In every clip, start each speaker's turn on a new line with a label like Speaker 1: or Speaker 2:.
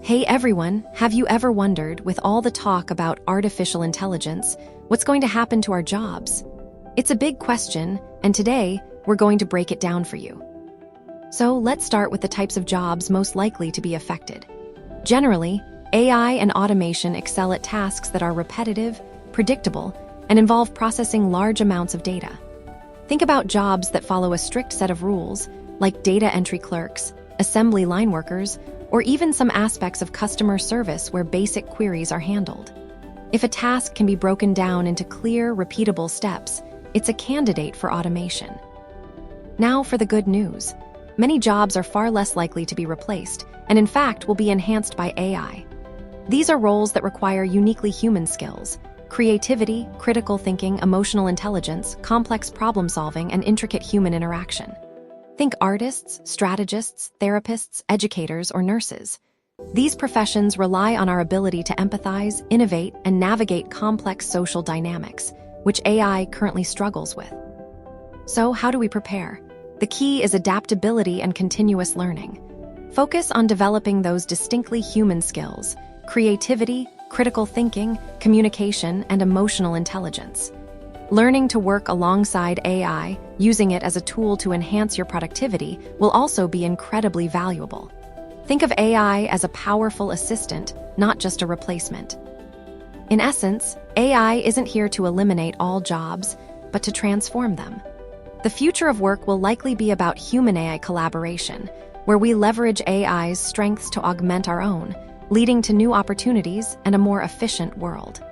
Speaker 1: Hey everyone, have you ever wondered, with all the talk about artificial intelligence, what's going to happen to our jobs? It's a big question, and today, we're going to break it down for you. So let's start with the types of jobs most likely to be affected. Generally, AI and automation excel at tasks that are repetitive, predictable, and involve processing large amounts of data. Think about jobs that follow a strict set of rules, like data entry clerks, assembly line workers, or even some aspects of customer service where basic queries are handled. If a task can be broken down into clear, repeatable steps, it's a candidate for automation. Now for the good news. Many jobs are far less likely to be replaced, and in fact will be enhanced by AI. These are roles that require uniquely human skills: creativity, critical thinking, emotional intelligence, complex problem-solving, and intricate human interaction. Think artists, strategists, therapists, educators, or nurses. These professions rely on our ability to empathize, innovate, and navigate complex social dynamics, which AI currently struggles with. So, how do we prepare? The key is adaptability and continuous learning. Focus on developing those distinctly human skills: creativity, critical thinking, communication, and emotional intelligence. Learning to work alongside AI, using it as a tool to enhance your productivity, will also be incredibly valuable. Think of AI as a powerful assistant, not just a replacement. In essence, AI isn't here to eliminate all jobs, but to transform them. The future of work will likely be about human-AI collaboration, where we leverage AI's strengths to augment our own, leading to new opportunities and a more efficient world.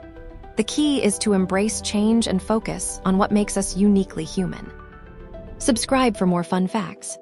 Speaker 1: The key is to embrace change and focus on what makes us uniquely human. Subscribe for more fun facts.